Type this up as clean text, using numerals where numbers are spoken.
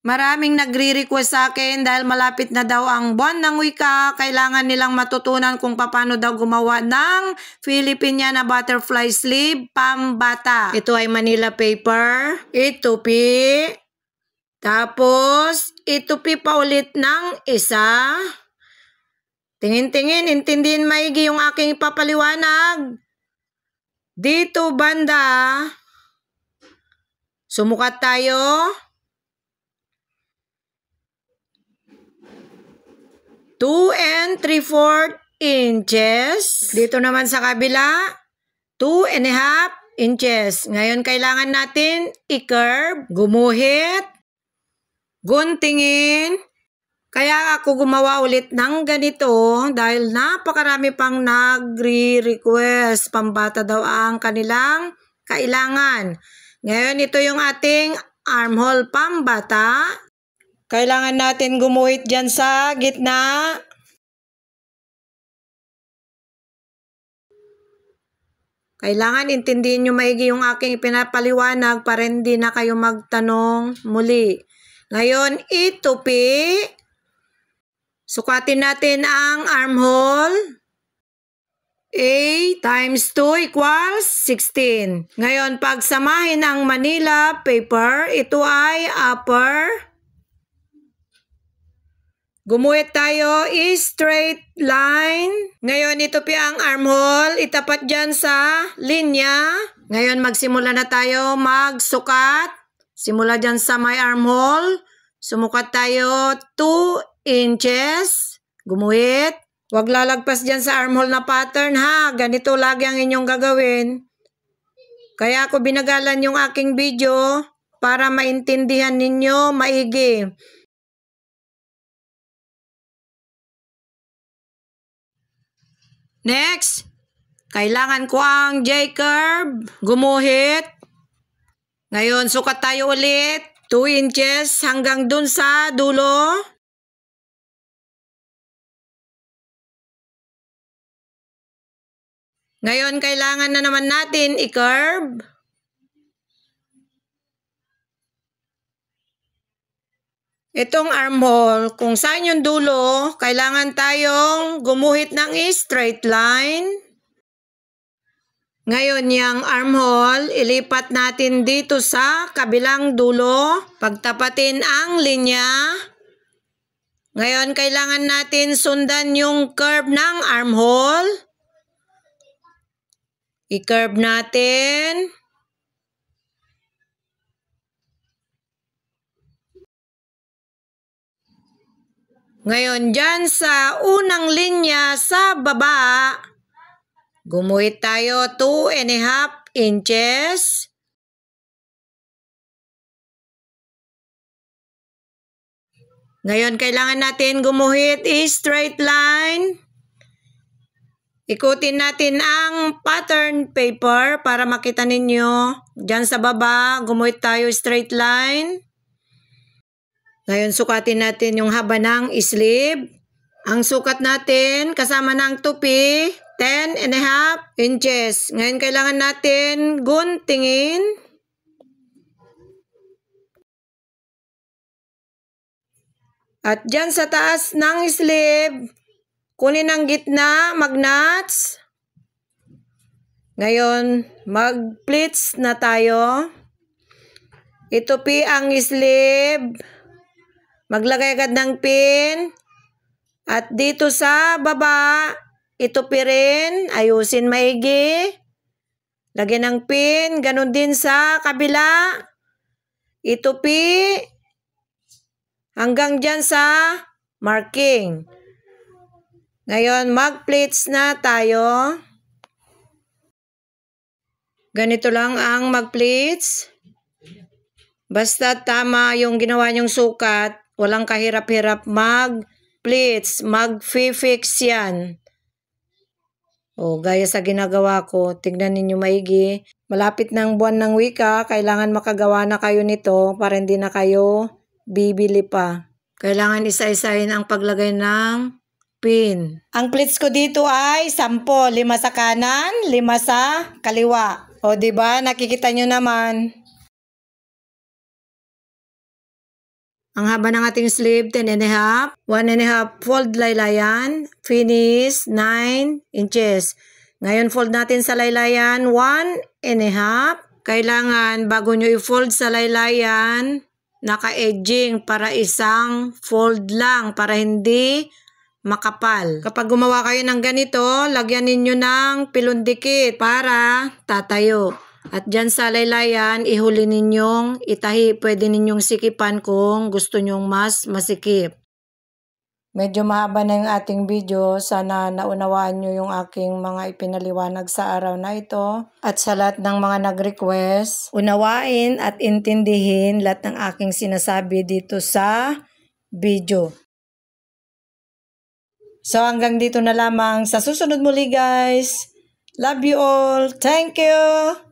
Maraming nagre-request sa akin dahil malapit na daw ang buwan ng wika. Kailangan nilang matutunan kung paano daw gumawa ng Filipiniana butterfly sleeve pambata. Ito ay Manila paper, itupi, tapos itupi pa ulit ng isa. Tingin-tingin, intindihin maigi yung aking ipapaliwanag. Dito banda, sumukat tayo. 2 3/4 inches. Dito naman sa kabila, 2.5 inches. Ngayon, kailangan natin i-curve, gumuhit, guntingin. Kaya ako gumawa ulit ng ganito dahil napakarami pang nagre-request. Pambata daw ang kanilang kailangan. Ngayon, ito yung ating armhole pambata. Kailangan natin gumuhit dyan sa gitna. Kailangan intindihin nyo maigi yung aking ipinapaliwanag para hindi na kayo magtanong muli. Ngayon, itupi. Sukatin natin ang armhole. A times 2 equals 16. Ngayon, pagsamahin ang Manila paper, ito ay upper. Gumuhit tayo, straight line. Ngayon, itupi ang armhole. Itapat dyan sa linya. Ngayon, magsimula na tayo magsukat. Simula dyan sa may armhole. Sumukat tayo 2 inches. Gumuhit. Huwag lalagpas dyan sa armhole na pattern ha. Ganito lagi ang inyong gagawin. Kaya ako binagalan yung aking video para maintindihan ninyo maigi. Next, kailangan ko ang J-curve, gumuhit. Ngayon, sukat tayo ulit, 2 inches hanggang dun sa dulo. Ngayon, kailangan na naman natin i-curve. Itong armhole, kung saan yung dulo, kailangan tayong gumuhit ng straight line. Ngayon, yung armhole, ilipat natin dito sa kabilang dulo. Pagtapatin ang linya. Ngayon, kailangan natin sundan yung curve ng armhole. I-curve natin. Ngayon, dyan sa unang linya sa baba, gumuhit tayo 2.5 inches. Ngayon, kailangan natin gumuhit straight line. Ikutin natin ang pattern paper para makita ninyo. Dyan sa baba, gumuhit tayo straight line. Ngayon, sukatin natin yung haba ng sleeve. Ang sukat natin, kasama ng tupi, 10.5 inches. Ngayon, kailangan natin guntingin. At dyan sa taas ng sleeve, kunin ang gitna, mag-knots. Ngayon, mag-pleats na tayo. Itupi ang sleeve. Maglagay agad ng pin. At dito sa baba, itupi rin. Ayusin maigi. Lagyan ng pin. Ganon din sa kabila. Itupi. Hanggang dyan sa marking. Ngayon, mag-pleats na tayo. Ganito lang ang mag-pleats. Basta tama yung ginawa nyong sukat. Walang kahirap-hirap mag-pleats, mag-fix yan. O, gaya sa ginagawa ko, tignan ninyo maigi. Malapit ng buwan ng wika, kailangan makagawa na kayo nito para hindi na kayo bibili pa. Kailangan isa-isahin ang paglagay ng pin. Ang pleats ko dito ay 10, 5 sa kanan, 5 sa kaliwa. O, diba? Nakikita nyo naman. Ang haba ng ating sleeve, 10.5. 1.5 fold laylayan. Finish, 9 inches. Ngayon, fold natin sa laylayan, 1.5. Kailangan, bago nyo i-fold sa laylayan, naka-edging para isang fold lang, para hindi makapal. Kapag gumawa kayo ng ganito, lagyan ninyo ng pilundikit para tatayo. At dyan sa laylayan, ihuli ninyong itahi. Pwede ninyong sikipan kung gusto nyong mas masikip. Medyo mahaba na yung ating video. Sana naunawaan nyo yung aking mga ipinaliwanag sa araw na ito. At sa lahat ng mga nag-request, unawain at intindihin lahat ng aking sinasabi dito sa video. So hanggang dito na lamang. Sa susunod muli guys. Love you all. Thank you.